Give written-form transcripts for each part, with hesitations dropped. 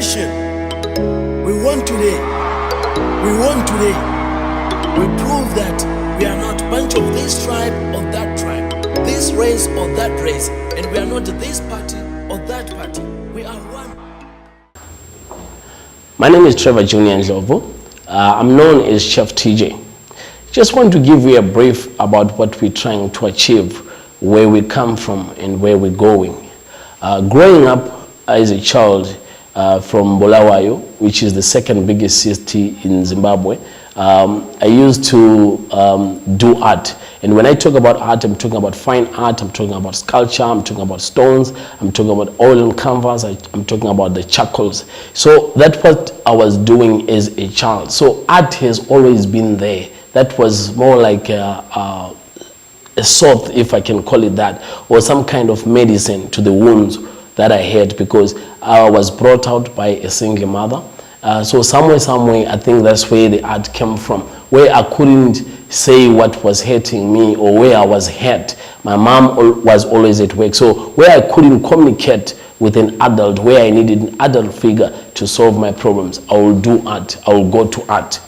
nation. We won today. We won today. We prove that we are not a bunch of this tribe or that tribe, this race or that race, and we are not this party or that party. We are one. My name is Trevor Junior Ndlovu. I'm known as Chef T.J. Just want to give you a brief about what we're trying to achieve, where we come from and where we're going. Growing up as a child from Bulawayo, which is the second biggest city in Zimbabwe, I used to do art. And when I talk about art, I'm talking about fine art, I'm talking about sculpture, I'm talking about stones, I'm talking about oil and canvas, I'm talking about the charcoals. So that's what I was doing as a child. So art has always been there. That was more like a salt, if I can call it that, or some kind of medicine to the wounds that I had, because I was brought out by a single mother. So somewhere, I think that's where the art came from, where I couldn't say what was hurting me or where I was hurt. My mom was always at work, so where I couldn't communicate with an adult, where I needed an adult figure to solve my problems, I will do art, I will go to art.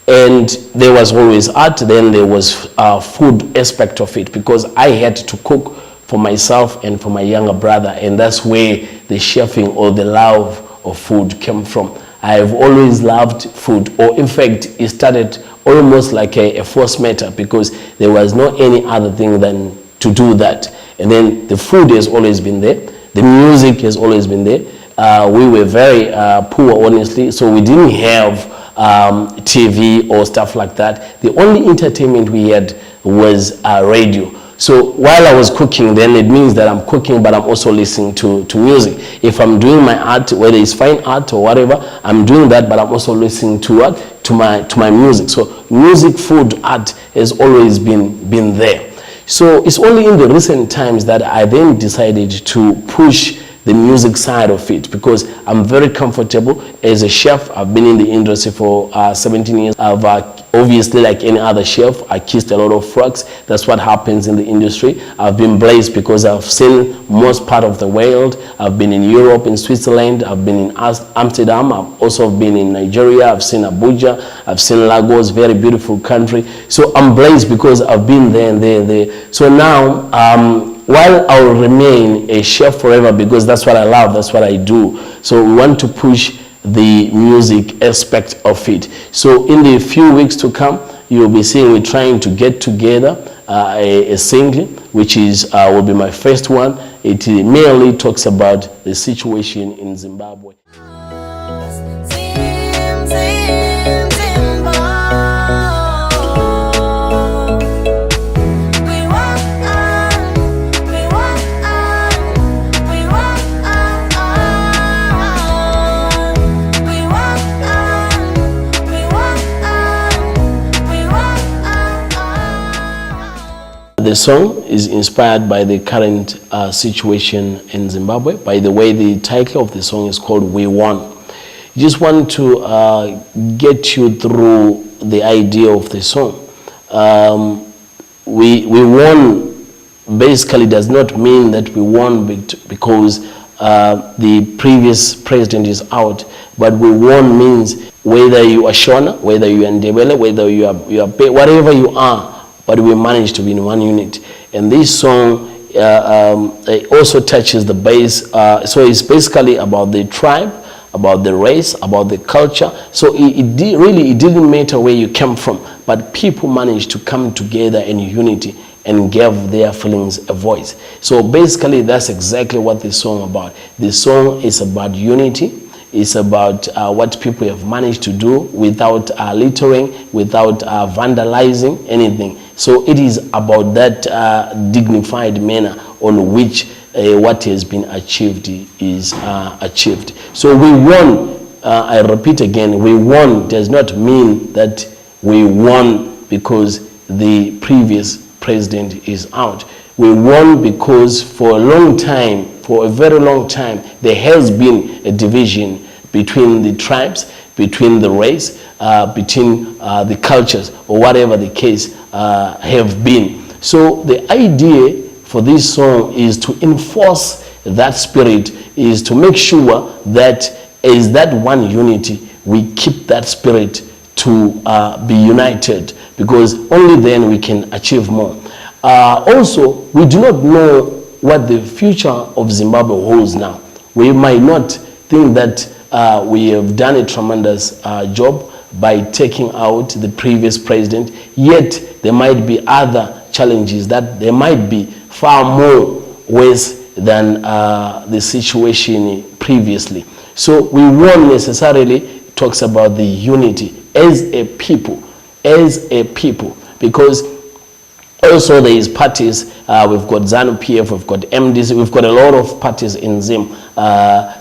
And there was always art, then there was food aspect of it, because I had to cook for myself and for my younger brother, and that's where the chefing or the love of food came from. I've always loved food, or in fact, it started almost like a force matter, because there was no any other thing than to do that. And then the food has always been there. The music has always been there. We were very poor, honestly, so we didn't have TV or stuff like that. The only entertainment we had was radio. So while I was cooking, then it means that I'm cooking, but I'm also listening to music. If I'm doing my art, whether it's fine art or whatever, I'm doing that, but I'm also listening to what? To my music. So music, food, art has always been there. So it's only in the recent times that I then decided to push the music side of it, because I'm very comfortable as a chef. I've been in the industry for 17 years. I've obviously, like any other chef, I kissed a lot of frogs. That's what happens in the industry. I've been blessed because I've seen most part of the world. I've been in Europe, in Switzerland, I've been in Amsterdam, I've also been in Nigeria, I've seen Abuja, I've seen Lagos, very beautiful country. So I'm blessed because I've been there and there and there. So now, while I will remain a chef forever, because that's what I love, that's what I do. So we want to push the music aspect of it. So in the few weeks to come, you'll be seeing we're trying to get together a single, which is will be my first one. It mainly talks about the situation in Zimbabwe. The song is inspired by the current situation in Zimbabwe. By the way, the title of the song is called We Won. Just want to get you through the idea of the song. We won basically does not mean that we won because the previous president is out, but we won means whether you are Shona, whether you are Ndebele, whether you are whatever you are, but we managed to be in one unit. And this song it also touches the base. So it's basically about the tribe, about the race, about the culture. So it didn't matter where you came from, but people managed to come together in unity and give their feelings a voice. So basically that's exactly what this song is about. The song is about unity. It's about what people have managed to do without littering, without vandalizing anything. So it is about that dignified manner on which what has been achieved is achieved. So we won, I repeat again, we won does not mean that we won because the previous president is out. We won because for a long time, for a very long time, there has been a division between the tribes, between the race, between the cultures, or whatever the case have been. So the idea for this song is to enforce that spirit, is to make sure that is that one unity. We keep that spirit to be united, because only then we can achieve more. Also, we do not know what the future of Zimbabwe holds now. We might not think that we have done a tremendous job by taking out the previous president, yet there might be other challenges that there might be far more worse than the situation previously. So we won't necessarily talk about the unity as a people, because also there is parties. We've got ZANU-PF, we've got MDC, we've got a lot of parties in Zim.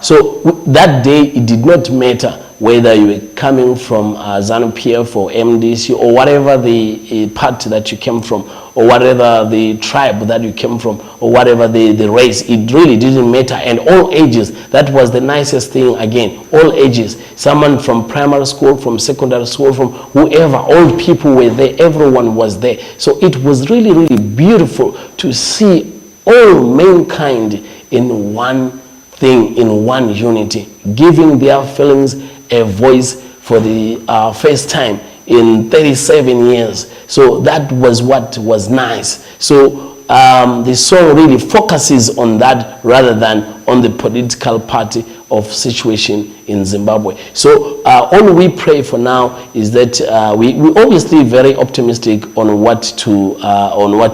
So that day it did not matter whether you were coming from ZANU-PF or MDC or whatever the party that you came from, or whatever the tribe that you came from, or whatever the race. It really didn't matter. And all ages, that was the nicest thing again, all ages. Someone from primary school, from secondary school, from whoever, all people were there, everyone was there. So it was really, really beautiful to see all mankind in one thing, in one unity, giving their feelings a voice for the first time in 37 years. So that was what was nice. So the song really focuses on that rather than on the political party of situation in Zimbabwe. So all we pray for now is that we obviously very optimistic on what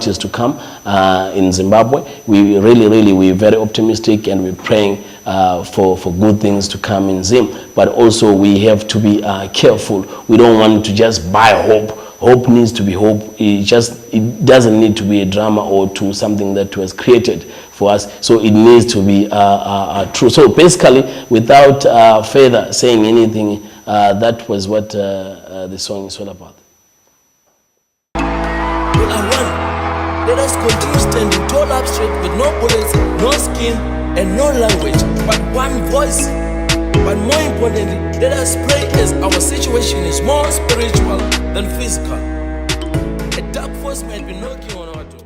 is to come in Zimbabwe. We're very optimistic, and we're praying for good things to come in Zim. But also we have to be careful. We don't want to just buy hope. Hope needs to be hope. It doesn't need to be a drama or to something that was created for us. So it needs to be true. So basically, without further saying anything, that was what the song is all about. We are one. Let us continue standing tall up straight with no bullets, no skin, and no language, but one voice. But more importantly, let us pray as our situation is more spiritual than physical. A dark force might be knocking on our door.